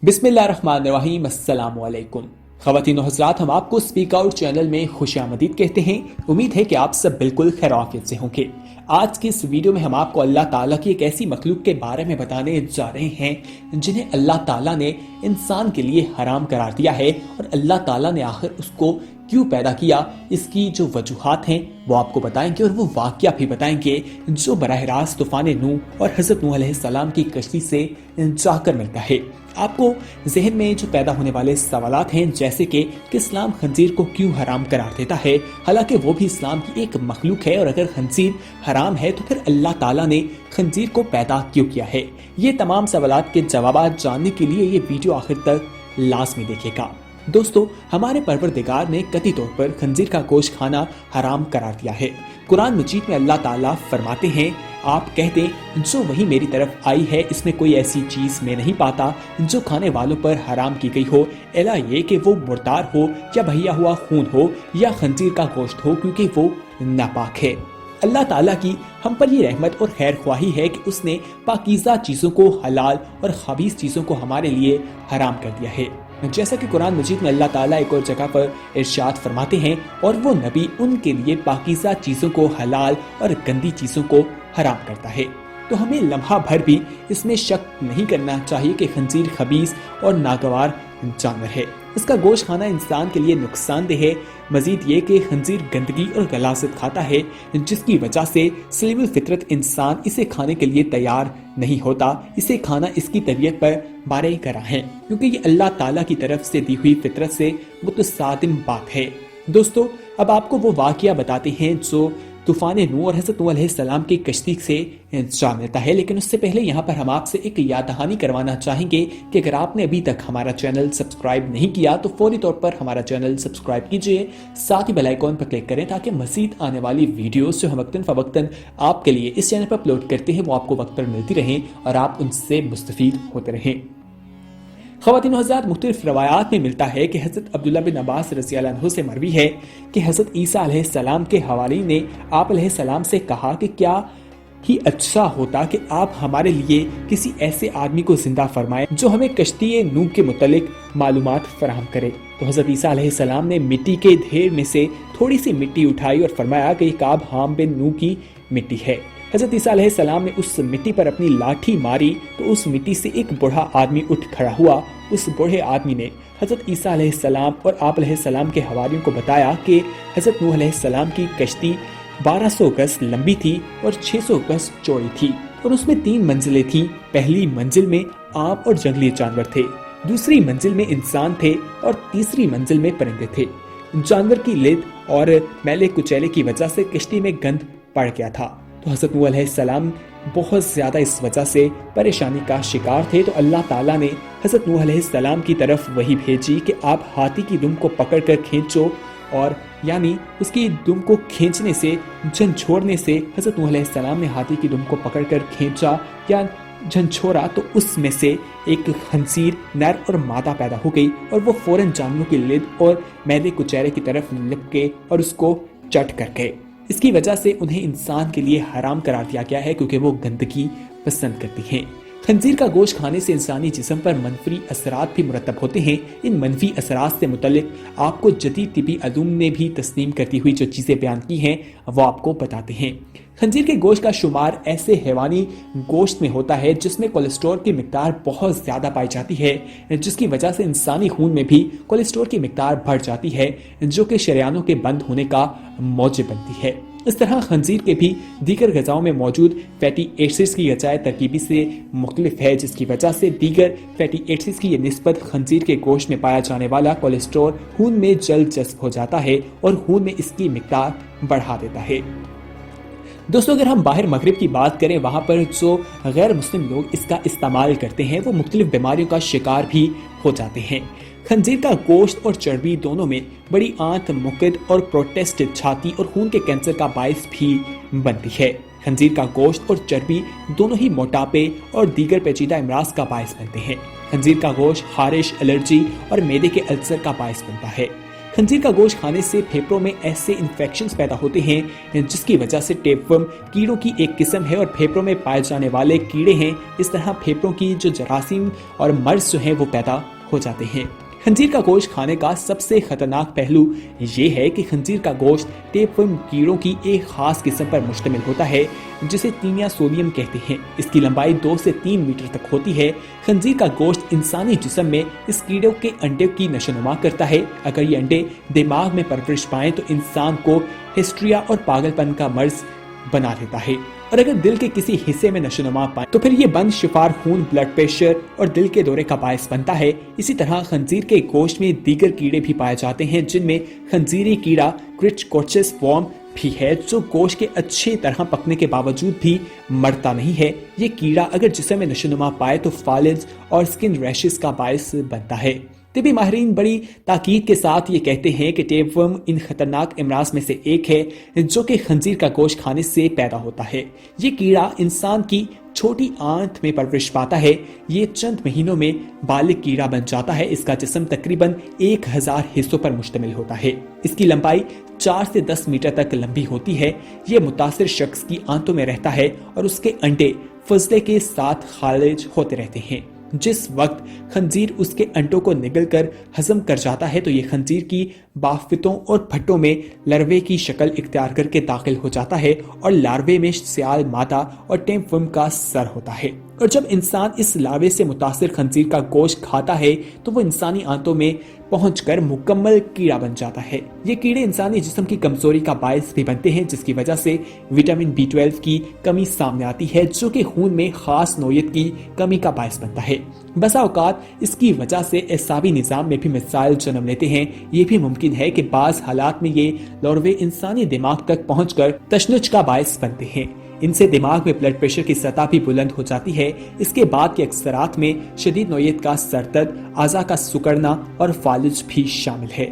बिस्मिल्लाहिर्रहमानिर्रहीम, अस्सलाम वालेकुम। ख़वातीन और हज़रात, हम आपको स्पीक आउट चैनल में खुशामदीद कहते हैं। उम्मीद है कि आप सब बिल्कुल खैरियत से होंगे। आज की इस वीडियो में हम आपको अल्लाह ताला की एक ऐसी मखलूक के बारे में बताने जा रहे हैं जिन्हें अल्लाह ताला ने इंसान के लिए हराम करार दिया है, और अल्लाह ताला ने आखिर उसको क्यों पैदा किया, इसकी जो वजूहात हैं वो आपको बताएंगे, और वो वाक़या भी बताएंगे जो बराह रास्त तूफ़ान नूह और हज़रत नूह अलैहिस्सलाम की कश्ती से जाकर मिलता है। आपको जहन में जो पैदा होने वाले सवालात हैं, जैसे कि इस्लाम खंजीर को क्यों हराम करार देता है, हालांकि वो भी इस्लाम की एक मखलूक है, और अगर खंजीर हराम है तो फिर अल्लाह ताला ने खंजीर को पैदा क्यों किया है। ये तमाम सवालात के जवाब जानने के लिए ये वीडियो आखिर तक लाजमी देखिएगा। दोस्तों, हमारे परवरदिगार ने कतई तौर पर खंजीर का गोश्त खाना हराम करार दिया है। कुरान मजीद में अल्लाह ताला फरमाते हैं, आप कह दें जो वही मेरी तरफ आई है इसमें कोई ऐसी चीज मैं नहीं पाता जो खाने वालों पर हराम की गई हो, एला ये कि वो मुर्दार हो या बहिया हुआ खून हो या खंजीर का गोश्त हो, क्योंकि वो नापाक है। अल्लाह ताला की हम पर ये रहमत और खैर ख्वाही है कि उसने पाकीज़ा चीज़ों को हलाल और खबीस चीज़ों को हमारे लिए हराम कर दिया है। जैसा कि कुरान मजीद में अल्लाह ताला एक और जगह पर इरशाद फरमाते हैं, और वो नबी उनके लिए पाकीज़ा चीज़ों को हलाल और गंदी चीज़ों को हराम करता है। तो हमें लम्हा भर भी इसमें शक नहीं करना चाहिए कि खंजीर खबीस और नागवार जानवर है। इसका गोश्त खाना इंसान के लिए नुकसानदेह है। मजीद ये कि खंजीर गंदगी और गलासत खाता है, जिसकी वजह से सलीमुल फितरत इंसान इसे खाने के लिए तैयार नहीं होता। इसे खाना इसकी तबीयत पर बारे करा है, क्योंकि ये अल्लाह ताला की तरफ से दी हुई फितरत से मुतसादिम बात है। दोस्तों, अब आपको वो वाक़या बताते हैं जो तूफ़ान नूह और हज़रत नूह अलैहिस्सलाम की कश्ती से जा मिलता है। लेकिन उससे पहले यहाँ पर हम आपसे एक याद दहानी करवाना चाहेंगे कि अगर आपने अभी तक हमारा चैनल सब्सक्राइब नहीं किया तो फौरी तौर पर हमारा चैनल सब्सक्राइब कीजिए, साथ ही बेल आइकॉन पर क्लिक करें ताकि मज़ीद आने वाली वीडियोस जो हम वक्तन फ़वक्तन आपके लिए इस चैनल पर अपलोड करते हैं वो आपको वक्त पर मिलती रहें और आप उनसे मुस्तफ़ीद होते रहें। ख़वातीन और हज़रात, मुख्तलिफ रवायात में मिलता है कि हज़रत अब्दुल्लाह बिन अब्बास रज़ियल्लाहु अन्हु से मरवी है कि हज़रत ईसा अलैहिस्सलाम के हवारी ने आप अलैहिस्सलाम से कहा कि क्या ही अच्छा होता कि आप हमारे लिए किसी ऐसे आदमी को जिंदा फरमाएं जो हमें कश्ती नूह के मुतल्लिक मालूमात फराहम करे। तो हज़रत ईसा अलैहिस्सलाम ने मिट्टी के ढेर में से थोड़ी सी मिट्टी उठाई और फरमाया कि काब हाम बिन नूह की मिट्टी है। हज़रत ईसा अलैहिस्सलाम ने उस मिट्टी पर अपनी लाठी मारी तो उस मिट्टी से एक बूढ़ा आदमी उठ खड़ा हुआ। उस बूढ़े आदमी ने हज़रत ईसा अलैहिस्सलाम और आप अलैहिस्सलाम के हवारियों को बताया कि हज़रत नूह अलैहिस्सलाम की कश्ती 1200 गज लंबी थी और 600 गज चौड़ी थी, और उसमें 3 मंजिलें थीं। पहली मंजिल में आप और जंगली जानवर थे, दूसरी मंजिल में इंसान थे, और तीसरी मंजिल में परिंदे थे। जानवर की लिद और मैले कुचैले की वजह से कश्ती में गंद पड़ गया था। तो हज़रत नूह अलैहिस्सलाम बहुत ज़्यादा इस वजह से परेशानी का शिकार थे। तो अल्लाह ताला ने हज़रत नूह अलैहिस्सलाम की तरफ वही भेजी कि आप हाथी की दुम को पकड़कर खींचो, और यानी उसकी दुम को खींचने से, झंझोड़ने से हज़रत नूह अलैहिस्सलाम ने हाथी की दुम को पकड़कर खींचा या झंझोड़ा तो उसमें से एक खंजीर नर और मादा पैदा हो गई, और वो फौरन जानवरों की लिद और मैदे कुचैरे की तरफ लिपके और उसको चट कर गए। इसकी वजह से उन्हें इंसान के लिए हराम करार दिया गया है, क्योंकि वो गंदगी पसंद करती हैं। खंजीर का गोश्त खाने से इंसानी जिस्म पर मनफी असरात भी मुरतब होते हैं। इन मनफी असरात से मुतल्लिक आपको जदीद तिबी अदूम ने भी तस्लीम करती हुई जो चीज़ें बयान की हैं वो आपको बताते हैं। खंजीर के गोश्त का शुमार ऐसे हैवानी गोश्त में होता है जिसमें कोलेस्ट्रॉल की मिकदार बहुत ज़्यादा पाई जाती है, जिसकी वजह से इंसानी खून में भी कोलेस्ट्रॉल की मिकदार बढ़ जाती है, जो कि शरियानों के बंद होने का मौजब बनती है। इस तरह खंजीर के भी दीगर ग़िज़ाओं में मौजूद फैटी एसिड्स की गजाए तरकीबी से मुख्तलिफ है, जिसकी वजह से दीगर फैटी एसिड्स की निस्बत खंजीर के गोश्त में पाया जाने वाला कोलेस्ट्रॉल खून में जल्द जज्ब हो जाता है और खून में इसकी मिकदार बढ़ा देता है। दोस्तों, अगर हम बाहर मगरिब की बात करें, वहाँ पर जो गैर मुस्लिम लोग इसका इस्तेमाल करते हैं वो मुख्तलिफ बीमारियों का शिकार भी हो जाते हैं। खंजीर का गोश्त और चर्बी दोनों में बड़ी आंत, मुकद और प्रोटेस्ट छाती और खून के कैंसर का बायस भी बनती है। खंजीर का गोश्त और चर्बी दोनों ही मोटापे और दीगर पेचीदा अमराज का बायस बनते हैं। खंजीर का गोश्त खारिश, एलर्जी और मैदे के अल्सर का बायस बनता है। खंजीर का गोश्त खाने से फेफड़ों में ऐसे इन्फेक्शंस पैदा होते हैं जिसकी वजह से टेपवर्म कीड़ों की एक किस्म है और फेफड़ों में पाए जाने वाले कीड़े हैं। इस तरह फेफड़ों की जो जरासीम और मर्ज जो हैं वो पैदा हो जाते हैं। खंजीर का गोश्त खाने का सबसे खतरनाक पहलू ये है कि खंजीर का गोश्त टेपवर्म कीड़ों की एक खास किस्म पर मुश्तमिल होता है जिसे तीनिया सोडियम कहते हैं। इसकी लंबाई 2 से 3 मीटर तक होती है। खंजीर का गोश्त इंसानी जिस्म में इस कीड़ों के अंडे की नशोनुमा करता है। अगर ये अंडे दिमाग में परवरिश पाएं तो इंसान को हिस्ट्रिया और पागलपन का मर्ज बना देता है, और अगर दिल के किसी हिस्से में नशोनुमा पाए तो फिर ये बंद शिफार खून, ब्लड प्रेशर और दिल के दौरे का बायस बनता है। इसी तरह खंजीर के गोश्त में दीगर कीड़े भी पाए जाते हैं जिनमें खंजीरी कीड़ा क्रिचकोचस वॉर्म भी है जो गोश्त के अच्छी तरह पकने के बावजूद भी मरता नहीं है। ये कीड़ा अगर जिस्म में नशोनुमा पाए तो फालिज और स्किन रैशेस का बायस बनता है। तिबी माहिरीन बड़ी ताकीद के साथ ये कहते हैं कि टेपवर्म इन खतरनाक अमराज में से एक है जो कि खंजीर का गोश्त खाने से पैदा होता है। ये कीड़ा इंसान की छोटी आंत में परवरिश पाता है। ये चंद महीनों में बालिग कीड़ा बन जाता है। इसका जिस्म तकरीबन 1000 हिस्सों पर मुश्तमिल होता है। इसकी लंबाई 4 से 10 मीटर तक लंबी होती है। ये मुतासिर शख्स की आंतों में रहता है और उसके अंडे फजले के साथ खारिज होते रहते हैं। जिस वक्त खंजीर उसके अंडों को निगलकर हजम कर जाता है तो ये खंजीर की बाफितों और फट्टों में लर्वे की शक्ल इख्तियार करके दाखिल हो जाता है और लार्वे में सियाल मादा और टेपवर्म का सर होता है। और जब इंसान इस लार्वे से मुतासिर खंजीर का गोश्त खाता है तो वो इंसानी आंतों में पहुंचकर मुकम्मल कीड़ा बन जाता है। ये कीड़े इंसानी जिस्म की कमजोरी का बायस भी बनते हैं जिसकी वजह से विटामिन B12 की कमी सामने आती है जो कि खून में खास नोयत की कमी का बायस बनता है। बसा औकात इसकी वजह से एसाबी निज़ाम में भी मसाइल जन्म लेते हैं। ये भी मुमकिन है कि बाज हालात में ये लौरवे इंसानी दिमाग तक पहुंचकर तशनुज का बायस बनते हैं। इनसे दिमाग में ब्लड प्रेशर की सतह भी बुलंद हो जाती है। इसके बाद के अक्सरात में शदीद नोयत का सरदर्द, आज़ा का सुकड़ना और फालिज भी शामिल है।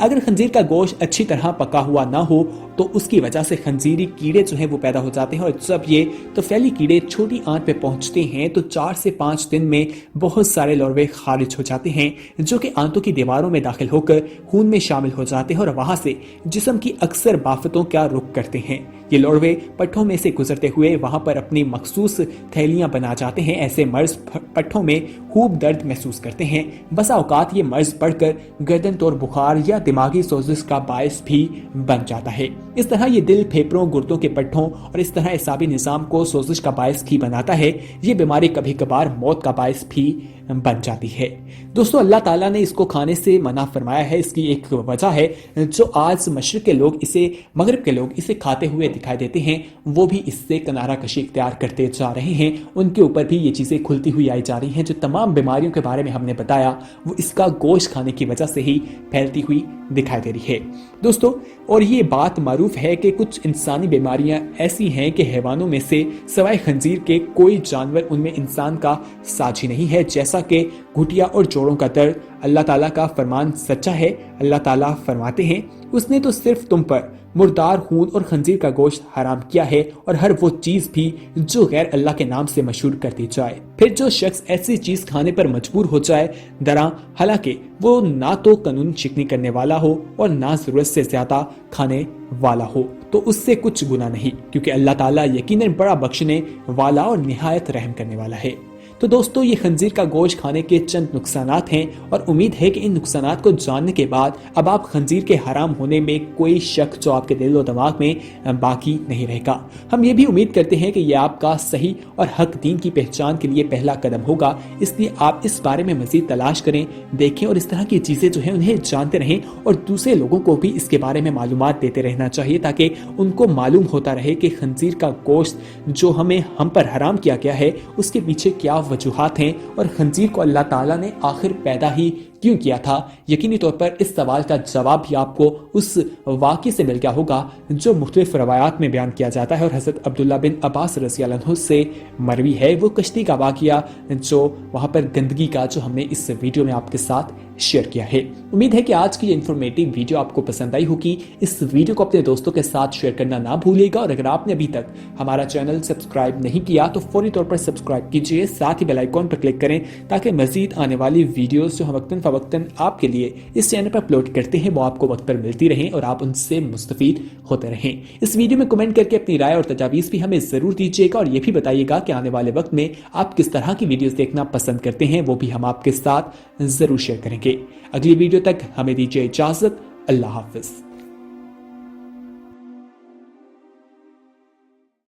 अगर खंजीर का गोश्त अच्छी तरह पका हुआ ना हो तो उसकी वजह से खंजीरी कीड़े जो हैं वो पैदा हो जाते हैं और जब ये तफैली कीड़े छोटी आंत पे पहुंचते हैं तो 4 से 5 दिन में बहुत सारे लौरवे खारिज हो जाते हैं जो कि आंतों की दीवारों में दाखिल होकर खून में शामिल हो जाते हैं और वहां से जिस्म की अक्सर बाफतों का रुख करते हैं। ये लौरवे पट्ठों में से गुजरते हुए वहां पर अपनी मखसूस थैलियां बना जाते हैं। ऐसे मर्ज पट्ठों में खूब दर्द महसूस करते हैं। बसा औकात ये मर्ज बढ़कर गर्दन तोड़ बुखार या दिमागी सोजिश का बायस भी बन जाता है। इस तरह ये दिल, फेफड़ों, गुर्दों के पट्ठों और इस तरह एसाबी निज़ाम को सोजिश का बायस भी बनाता है। ये बीमारी कभी कभार मौत का बायस भी बन जाती है। दोस्तों, अल्लाह ताला ने इसको खाने से मना फरमाया है। इसकी एक वजह है जो आज मशरिक के लोग इसे, मगरिब के लोग इसे खाते हुए दिखाई देते हैं, वो भी इससे किनारा कशी इख्तियार करते जा रहे हैं। उनके ऊपर भी ये चीज़ें खुलती हुई आई जा रही हैं। जो तमाम बीमारियों के बारे में हमने बताया वो इसका गोश्त खाने की वजह से ही फैलती हुई दिखाई दे रही है दोस्तों। और ये बात मारूफ है कि कुछ इंसानी बीमारियां ऐसी हैं कि हैवानों में से सिवाय खंजीर के कोई जानवर उनमें इंसान का साझी नहीं है, जैसा कि घुटिया और जोड़ों का दर्द। अल्लाह ताला का फरमान सच्चा है। अल्लाह ताला फरमाते हैं, उसने तो सिर्फ तुम पर मुर्दार खून और खंजीर का गोश्त हराम किया है और हर वो चीज भी जो गैर अल्लाह के नाम से मशहूर कर दी जाए। फिर जो शख्स ऐसी चीज खाने पर मजबूर हो जाए दरा, हालांकि वो ना तो कानून शिकनी करने वाला हो और ना जरूरत से ज्यादा खाने वाला हो, तो उससे कुछ गुनाह नहीं, क्योंकि अल्लाह ताला यकीनन बड़ा बख्शने वाला और निहायत रहम करने वाला है। तो दोस्तों, ये खंजीर का गोश्त खाने के चंद नुकसानात हैं और उम्मीद है कि इन नुकसानात को जानने के बाद अब आप खंजीर के हराम होने में कोई शक जो आपके दिल और दिमाग में बाकी नहीं रहेगा। हम ये भी उम्मीद करते हैं कि यह आपका सही और हक दीन की पहचान के लिए पहला कदम होगा। इसलिए आप इस बारे में मजीद तलाश करें, देखें और इस तरह की चीजें जो है उन्हें जानते रहें और दूसरे लोगों को भी इसके बारे में मालूमात देते रहना चाहिए, ताकि उनको मालूम होता रहे कि खंजीर का गोश्त जो हम पर हराम किया गया है उसके पीछे क्या वजूहात हैं और खंजीर को अल्लाह ताला ने आखिर पैदा ही क्यों किया था। यकीनी तौर पर इस सवाल का जवाब भी आपको उस वाक़े से मिल गया होगा जो मुख्तलिफ रवायात में बयान किया जाता है और हज़रत अब्दुल्ला बिन अब्बास रज़ियल्लाहु अन्हु से मरवी है, वो कश्ती का वाक़या जो वहाँ पर गंदगी का, जो हमने इस वीडियो में आपके साथ शेयर किया है। उम्मीद है कि आज की इन्फॉर्मेटिव वीडियो आपको पसंद आई होगी। इस वीडियो को अपने दोस्तों के साथ शेयर करना ना भूलिएगा और अगर आपने अभी तक हमारा चैनल सब्सक्राइब नहीं किया तो फौरी तौर पर सब्सक्राइब कीजिए, साथ ही बेल आइकॉन पर क्लिक करें ताकि मजीद आने वाली वीडियोस जो हम वक्तन फवक्तन आपके लिए इस चैनल पर अपलोड करते हैं वो आपको वक्त पर मिलती रहें और आप उनसे मुस्तफीद होते रहें। इस वीडियो में कमेंट करके अपनी राय और तजावीज़ भी हमें ज़रूर दीजिएगा और ये भी बताइएगा कि आने वाले वक्त में आप किस तरह की वीडियोस देखना पसंद करते हैं, वो भी हम आपके साथ ज़रूर शेयर करेंगे। अगली वीडियो तक हमें दीजिए इजाज़त। अल्लाह हाफिज़।